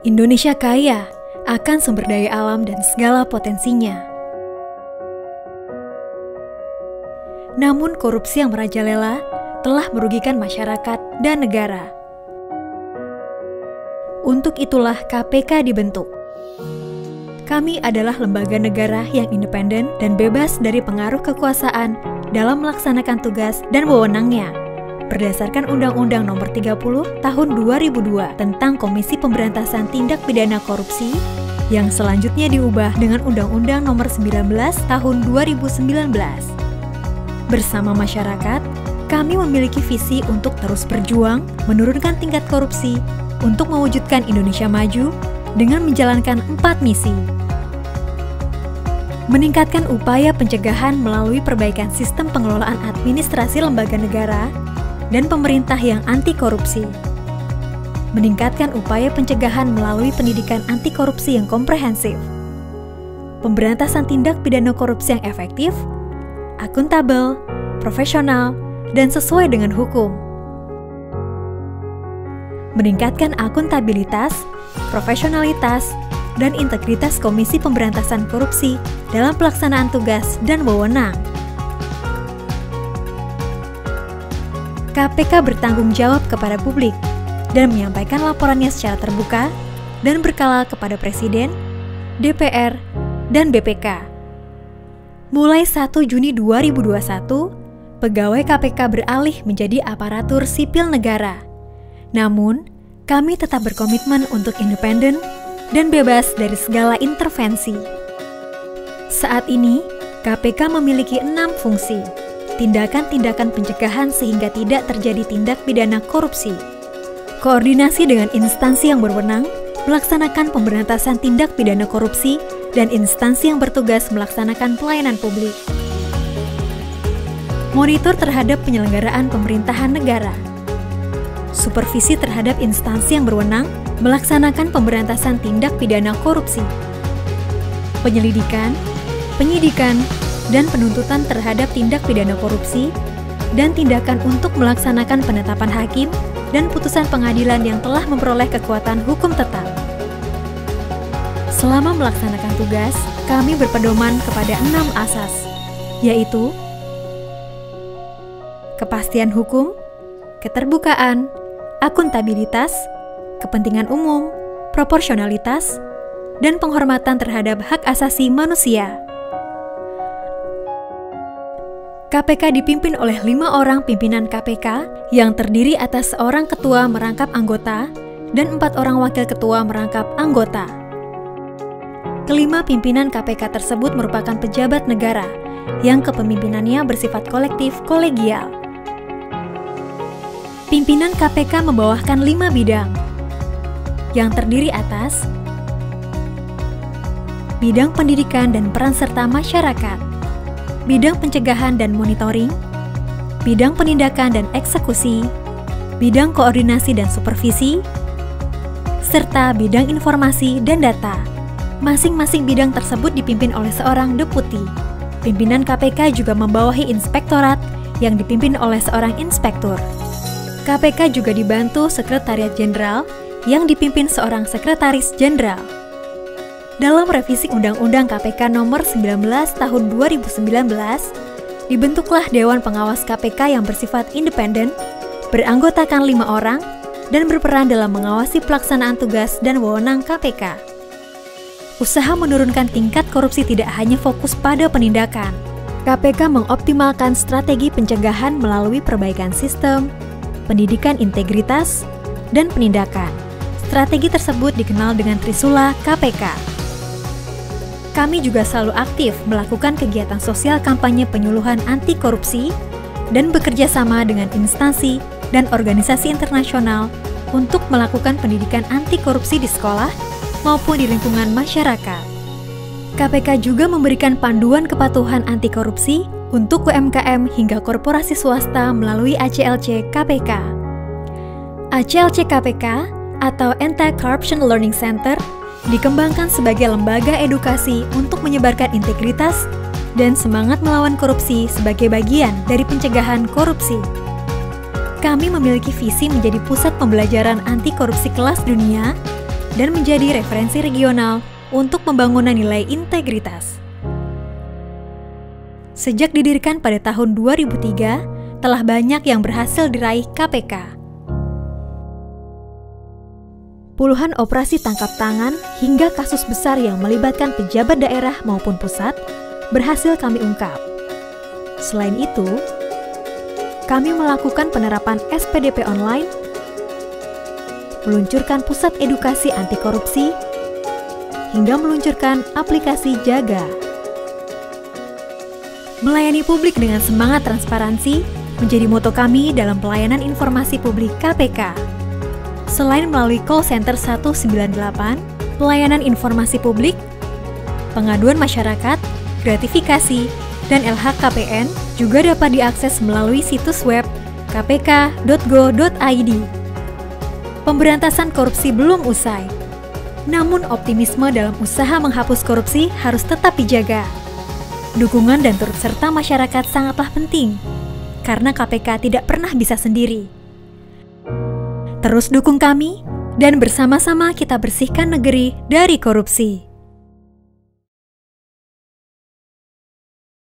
Indonesia kaya akan sumber daya alam dan segala potensinya. Namun korupsi yang merajalela telah merugikan masyarakat dan negara. Untuk itulah KPK dibentuk. Kami adalah lembaga negara yang independen dan bebas dari pengaruh kekuasaan dalam melaksanakan tugas dan wewenangnya berdasarkan Undang-Undang Nomor 30 Tahun 2002 tentang Komisi Pemberantasan Tindak Pidana Korupsi yang selanjutnya diubah dengan Undang-Undang Nomor 19 Tahun 2019. Bersama masyarakat, kami memiliki visi untuk terus berjuang menurunkan tingkat korupsi untuk mewujudkan Indonesia maju dengan menjalankan 4 misi. Meningkatkan upaya pencegahan melalui perbaikan sistem pengelolaan administrasi lembaga negara dan pemerintah yang anti korupsi. Meningkatkan upaya pencegahan melalui pendidikan anti korupsi yang komprehensif. Pemberantasan tindak pidana korupsi yang efektif, akuntabel, profesional, dan sesuai dengan hukum. Meningkatkan akuntabilitas, profesionalitas, dan integritas Komisi Pemberantasan Korupsi dalam pelaksanaan tugas dan wewenang. KPK bertanggung jawab kepada publik dan menyampaikan laporannya secara terbuka dan berkala kepada Presiden, DPR, dan BPK. Mulai 1 Juni 2021, pegawai KPK beralih menjadi aparatur sipil negara. Namun, kami tetap berkomitmen untuk independen dan bebas dari segala intervensi. Saat ini, KPK memiliki 6 fungsi. Tindakan-tindakan pencegahan sehingga tidak terjadi tindak pidana korupsi. Koordinasi dengan instansi yang berwenang, melaksanakan pemberantasan tindak pidana korupsi, dan instansi yang bertugas melaksanakan pelayanan publik. Monitor terhadap penyelenggaraan pemerintahan negara. Supervisi terhadap instansi yang berwenang, melaksanakan pemberantasan tindak pidana korupsi. Penyelidikan, penyidikan, dan penuntutan terhadap tindak pidana korupsi, dan tindakan untuk melaksanakan penetapan hakim dan putusan pengadilan yang telah memperoleh kekuatan hukum tetap. Selama melaksanakan tugas, kami berpedoman kepada 6 asas, yaitu kepastian hukum, keterbukaan, akuntabilitas, kepentingan umum, proporsionalitas, dan penghormatan terhadap hak asasi manusia. KPK dipimpin oleh 5 orang pimpinan KPK yang terdiri atas seorang ketua merangkap anggota dan 4 orang wakil ketua merangkap anggota. Kelima pimpinan KPK tersebut merupakan pejabat negara yang kepemimpinannya bersifat kolektif kolegial. Pimpinan KPK membawakan 5 bidang yang terdiri atas bidang pendidikan dan peran serta masyarakat, bidang pencegahan dan monitoring, bidang penindakan dan eksekusi, bidang koordinasi dan supervisi, serta bidang informasi dan data. Masing-masing bidang tersebut dipimpin oleh seorang deputi. Pimpinan KPK juga membawahi inspektorat yang dipimpin oleh seorang inspektur. KPK juga dibantu Sekretariat Jenderal yang dipimpin seorang Sekretaris Jenderal. Dalam revisi Undang-Undang KPK Nomor 19 Tahun 2019, dibentuklah Dewan Pengawas KPK yang bersifat independen, beranggotakan 5 orang, dan berperan dalam mengawasi pelaksanaan tugas dan wewenang KPK. Usaha menurunkan tingkat korupsi tidak hanya fokus pada penindakan. KPK mengoptimalkan strategi pencegahan melalui perbaikan sistem, pendidikan integritas, dan penindakan. Strategi tersebut dikenal dengan Trisula KPK. Kami juga selalu aktif melakukan kegiatan sosial kampanye penyuluhan anti korupsi dan bekerja sama dengan instansi dan organisasi internasional untuk melakukan pendidikan anti korupsi di sekolah maupun di lingkungan masyarakat. KPK juga memberikan panduan kepatuhan anti korupsi untuk UMKM hingga korporasi swasta melalui ACLC KPK. ACLC KPK atau Anti-Corruption Learning Center dikembangkan sebagai lembaga edukasi untuk menyebarkan integritas dan semangat melawan korupsi sebagai bagian dari pencegahan korupsi. Kami memiliki visi menjadi pusat pembelajaran anti korupsi kelas dunia dan menjadi referensi regional untuk pembangunan nilai integritas. Sejak didirikan pada tahun 2003, telah banyak yang berhasil diraih KPK. Puluhan operasi tangkap tangan hingga kasus besar yang melibatkan pejabat daerah maupun pusat berhasil kami ungkap. Selain itu, kami melakukan penerapan SPDP online, meluncurkan pusat edukasi anti korupsi, hingga meluncurkan aplikasi Jaga. Melayani publik dengan semangat transparansi menjadi moto kami dalam pelayanan informasi publik KPK. Selain melalui call center 198, pelayanan informasi publik, pengaduan masyarakat, gratifikasi, dan LHKPN juga dapat diakses melalui situs web kpk.go.id. Pemberantasan korupsi belum usai, namun optimisme dalam usaha menghapus korupsi harus tetap dijaga. Dukungan dan turut serta masyarakat sangatlah penting, karena KPK tidak pernah bisa sendiri. Terus dukung kami, dan bersama-sama kita bersihkan negeri dari korupsi.